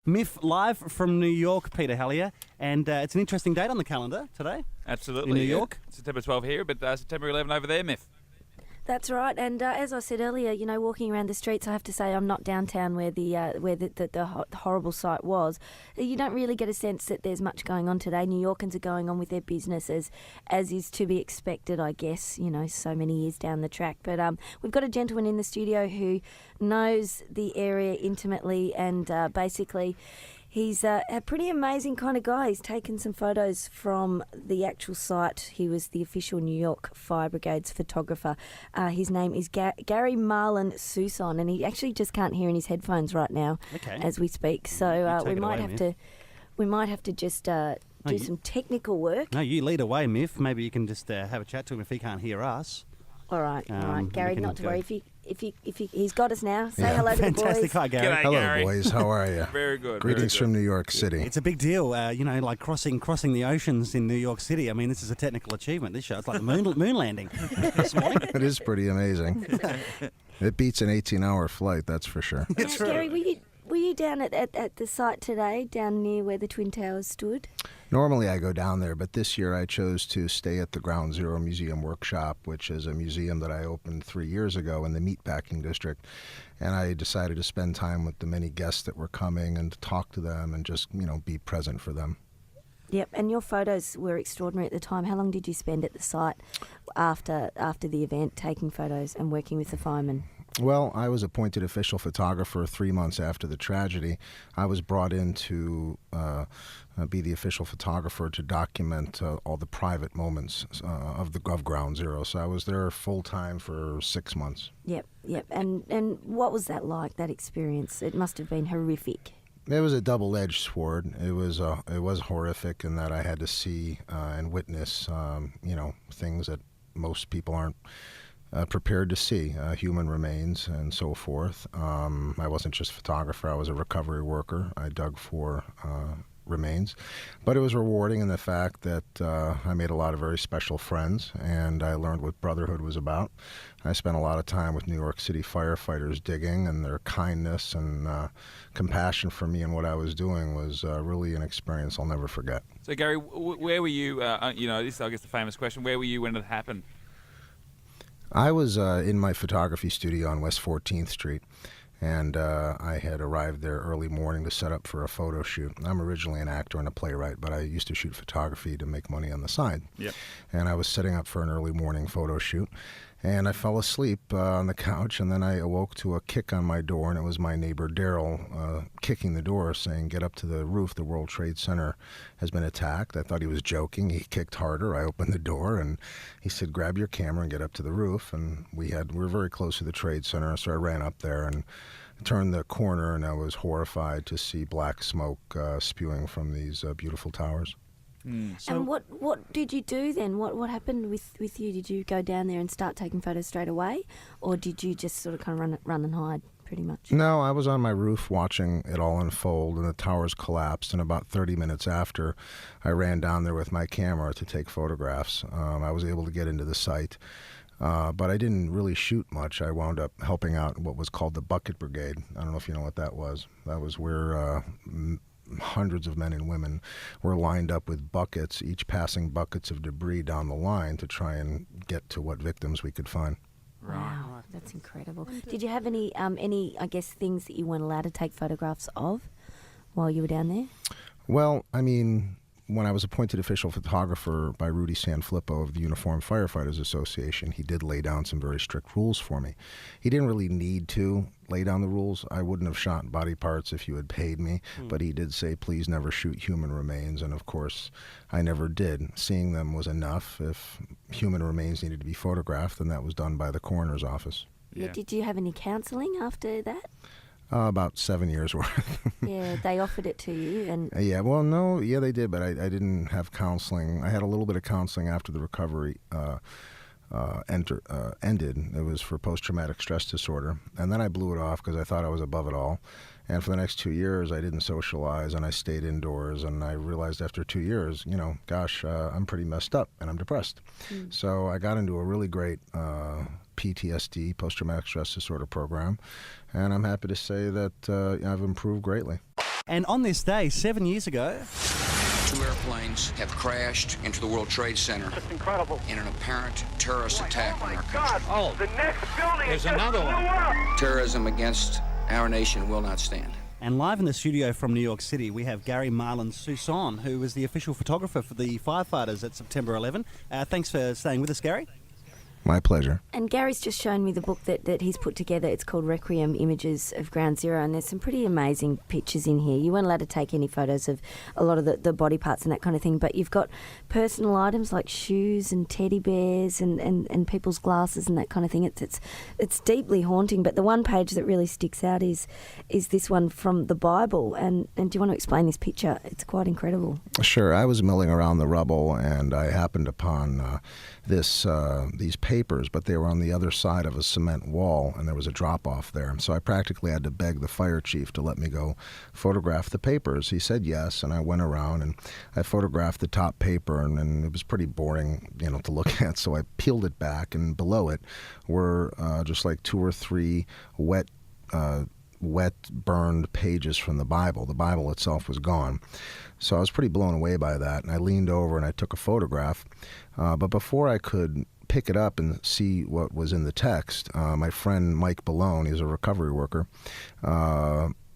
Miff live from New York, Peter Hallier, and it's an interesting date on the calendar today. Absolutely. In New York. September 12 here, but September 11 over there, Miff. That's right, and as I said earlier, you know, walking around the streets, I have to say I'm not downtown where the horrible sight was. You don't really get a sense that there's much going on today. New Yorkers are going on with their businesses, as is to be expected, I guess, you know, so many years down the track. But we've got a gentleman in the studio who knows the area intimately, and basically he's a pretty amazing kind of guy. He's taken some photos from the actual site. He was the official New York Fire Brigade's photographer. His name is Gary Marlon Suson, and he actually just can't hear in his headphones right now as we speak. So we might have to just do some technical work. No, you lead away, Miff. Maybe you can just have a chat to him if he can't hear us. All right, Gary, not to worry. If he's got us now. Say hello to the boys. Fantastic. Hi, Gary. G'day, Hello, Gary. boys. How are you? Very good. Greetings from New York City. It's a big deal, you know, like crossing the oceans in New York City. I mean, this is a technical achievement, this show. It's like the moon landing this morning. It is pretty amazing. It beats an 18-hour flight, that's for sure. That's Now, right. Gary, were you down at the site today, down near where the Twin Towers stood? Normally I go down there, but this year I chose to stay at the Ground Zero Museum Workshop, which is a museum that I opened 3 years ago in the Meatpacking District. And I decided to spend time with the many guests that were coming and to talk to them and just, you know, be present for them. Yep, and your photos were extraordinary at the time. How long did you spend at the site after the event, taking photos and working with the firemen? Well, I was appointed official photographer 3 months after the tragedy. I was brought in to be the official photographer to document all the private moments of Ground Zero. So I was there full time for 6 months. Yep. And what was that like, that experience? It must have been horrific. It was a double-edged sword. It was horrific in that I had to see and witness, you know, things that most people aren't prepared to see, human remains and so forth. I wasn't just a photographer, I was a recovery worker. I dug for remains. But it was rewarding in the fact that I made a lot of very special friends, and I learned what brotherhood was about. I spent a lot of time with New York City firefighters digging, and their kindness and compassion for me and what I was doing was really an experience I'll never forget. So, Gary, where were you, you know, this is, I guess, the famous question, where were you when it happened? I was in my photography studio on West 14th Street, and I had arrived there early morning to set up for a photo shoot. I'm originally an actor and a playwright, but I used to shoot photography to make money on the side. Yep. And I was setting up for an early morning photo shoot, and I fell asleep on the couch, and then I awoke to a kick on my door, and it was my neighbor Daryl kicking the door saying, "Get up to the roof, the World Trade Center has been attacked." I thought he was joking. He kicked harder. I opened the door, and he said, "Grab your camera and get up to the roof." And we were very close to the Trade Center, so I ran up there and turned the corner, and I was horrified to see black smoke spewing from these beautiful towers. So, And what did you do then? What happened with you? Did you go down there and start taking photos straight away, or did you just sort of kind of run and hide pretty much? No, I was on my roof watching it all unfold, and the towers collapsed. And about 30 minutes after, I ran down there with my camera to take photographs. I was able to get into the site, but I didn't really shoot much. I wound up helping out what was called the Bucket Brigade. I don't know if you know what that was. That was where hundreds of men and women were lined up with buckets, each passing buckets of debris down the line to try and get to what victims we could find. Wow, that's incredible. Did you have any I guess things that you weren't allowed to take photographs of while you were down there? Well, I mean, when I was appointed official photographer by Rudy Sanfilippo of the Uniformed Firefighters Association, he did lay down some very strict rules for me. He didn't really need to lay down the rules. I wouldn't have shot body parts if you had paid me, but he did say, please never shoot human remains, and of course, I never did. Seeing them was enough. If human remains needed to be photographed, then that was done by the coroner's office. Yeah. Did you have any counselling after that? About 7 years worth. Yeah, they offered it to you, and Yeah, well, no, yeah, they did, but I didn't have counseling. I had a little bit of counseling after the recovery ended. It was for post-traumatic stress disorder, and then I blew it off because I thought I was above it all. And for the next 2 years, I didn't socialize, and I stayed indoors, and I realized after 2 years, you know, gosh, I'm pretty messed up, and I'm depressed. So I got into a really great PTSD, post-traumatic stress disorder program, and I'm happy to say that I've improved greatly. And on this day, 7 years ago, 2 airplanes have crashed into the World Trade Center. That's incredible. In an apparent terrorist attack on our country. Oh, the next building is another one. Terrorism against our nation will not stand. and live in the studio from New York City, we have Gary Marlon Suson, who was the official photographer for the Firefighters at September 11. Thanks for staying with us, Gary. My pleasure. And Gary's just shown me the book that he's put together. It's called Requiem Images of Ground Zero, and there's some pretty amazing pictures in here. You weren't allowed to take any photos of a lot of the body parts and that kind of thing, but you've got personal items like shoes and teddy bears and people's glasses and that kind of thing. It's deeply haunting, but the one page that really sticks out is this one from the Bible. And do you want to explain this picture? It's quite incredible. Sure. I was milling around the rubble, and I happened upon these papers, but they were on the other side of a cement wall, and there was a drop-off there. So I practically had to beg the fire chief to let me go photograph the papers. He said yes, and I went around, and I photographed the top paper, and it was pretty boring, to look at. So I peeled it back, and below it were just like 2 or 3 wet, burned pages from the Bible. The Bible itself was gone. So I was pretty blown away by that, and I leaned over and I took a photograph. But before I could pick it up and see what was in the text, my friend Mike Ballone, he's a recovery worker,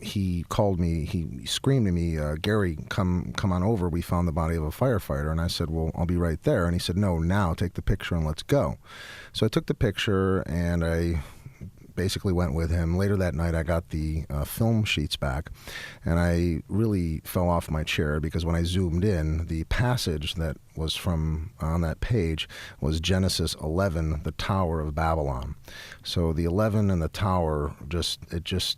he called me, he screamed at me, Gary, come on over, we found the body of a firefighter. And I said, well, I'll be right there. And he said, no, now take the picture and let's go. So I took the picture, and I basically went with him. Later that night, I got the film sheets back, and I really fell off my chair because when I zoomed in, the passage that was from on that page was Genesis 11, the Tower of Babylon. So the 11 and the tower just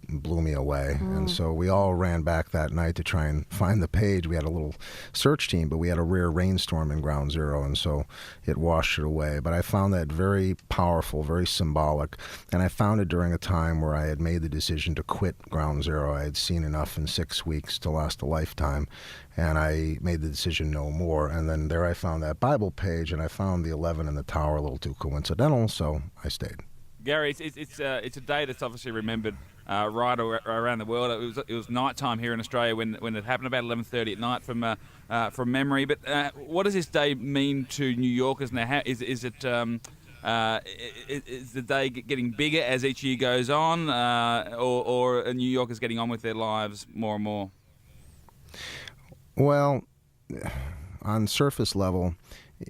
blew me away. And so we all ran back that night to try and find the page. We had a little search team, but we had a rare rainstorm in Ground Zero, and so it washed it away. But I found that very powerful, very symbolic, and I found it during a time where I had made the decision to quit Ground Zero. I had seen enough in 6 weeks to last a lifetime, and I made the decision no more. And then there I found that Bible page, and I found the 11 in the tower a little too coincidental, so I stayed. Gary, it's a day that's obviously remembered right around the world. It was nighttime here in Australia when it happened, about 11:30 at night from memory. But what does this day mean to New Yorkers now? Is the day getting bigger as each year goes on, or are New Yorkers getting on with their lives more and more? Well, on surface level,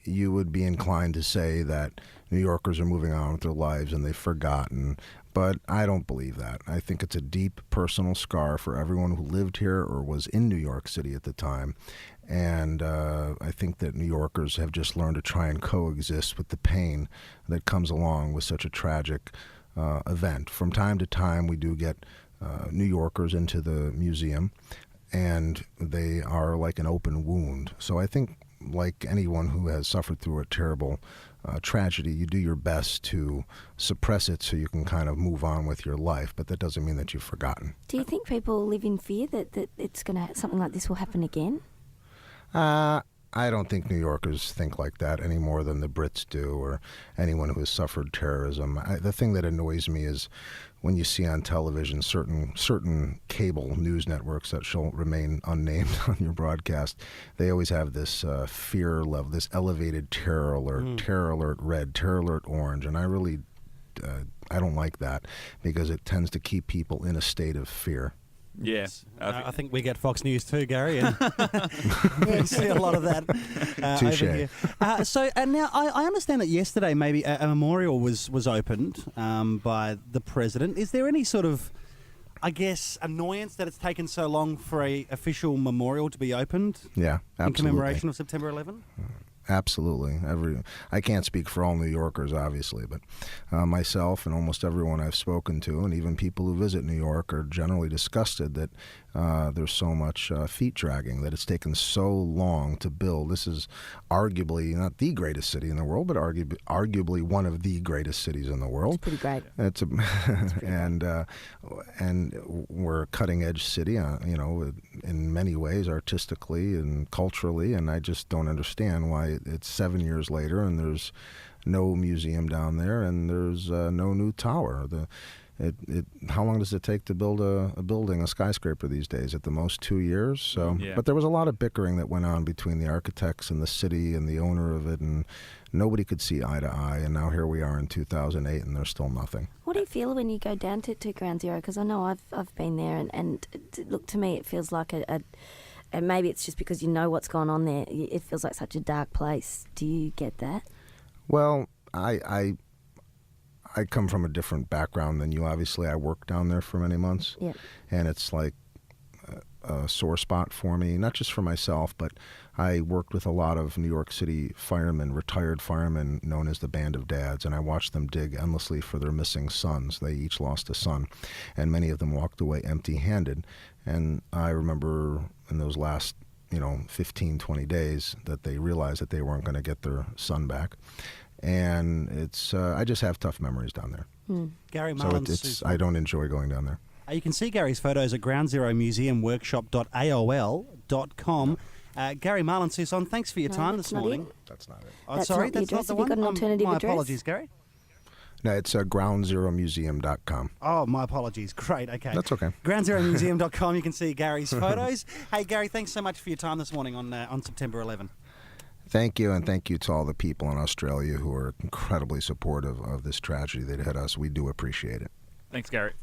you would be inclined to say that New Yorkers are moving on with their lives and they've forgotten, but I don't believe that. I think it's a deep personal scar for everyone who lived here or was in New York City at the time, and I think that New Yorkers have just learned to try and coexist with the pain that comes along with such a tragic event. From time to time, we do get New Yorkers into the museum, and they are like an open wound. So I think, like anyone who has suffered through a terrible tragedy, you do your best to suppress it so you can kind of move on with your life, but that doesn't mean that you've forgotten. Do you think people live in fear that it's something like this will happen again? I don't think New Yorkers think like that any more than the Brits do, or anyone who has suffered terrorism. The thing that annoys me is when you see on television certain cable news networks that shall remain unnamed on your broadcast, they always have this fear level, this elevated terror alert red, terror alert orange, and I really I don't like that because it tends to keep people in a state of fear. Yes, I think we get Fox News too, Gary, and we see a lot of that over here. And now I understand that yesterday maybe a memorial was opened by the president. Is there any sort of, I guess, annoyance that it's taken so long for a official memorial to be opened? Yeah, absolutely. In commemoration of September 11? Absolutely. I can't speak for all New Yorkers, obviously, but myself and almost everyone I've spoken to, and even people who visit New York, are generally disgusted that there's so much feet dragging, that it's taken so long to build. This is arguably not the greatest city in the world, but arguably one of the greatest cities in the world. It's pretty great. It's and we're a cutting edge city, in many ways, artistically and culturally, and I just don't understand why it's 7 years later and there's no museum down there and there's no new tower. how long does it take to build a building, a skyscraper these days? At the most 2 years. So, Yeah. But there was a lot of bickering that went on between the architects and the city and the owner of it, and nobody could see eye to eye. And now here we are in 2008, and there's still nothing. What do you feel when you go down to Ground Zero? Because I know I've been there, and look, to me it feels like and maybe it's just because you know what's going on there. It feels like such a dark place. Do you get that? Well, I come from a different background than you. Obviously, I worked down there for many months, Yeah. and it's like a sore spot for me, not just for myself, but I worked with a lot of New York City firemen, retired firemen known as the Band of Dads, and I watched them dig endlessly for their missing sons. They each lost a son, and many of them walked away empty-handed. And I remember in those last 15, 20 days that they realized that they weren't going to get their son back. And it's I just have tough memories down there. Gary So Marlon it's Suson. I don't enjoy going down there. You can see Gary's photos at groundzeromuseumworkshop.aol.com. Gary Marlon Suson, thanks for your No, time that's this not morning. it. That's not it. Oh, That's sorry, not the that's not address. the Have you one. got an alternative my address? apologies, Gary. No, it's groundzeromuseum.com. Oh, my apologies. Great, okay. That's okay. Groundzeromuseum.com, you can see Gary's photos. Hey, Gary, thanks so much for your time this morning on September 11. Thank you, and thank you to all the people in Australia who are incredibly supportive of this tragedy that hit us. We do appreciate it. Thanks, Gary.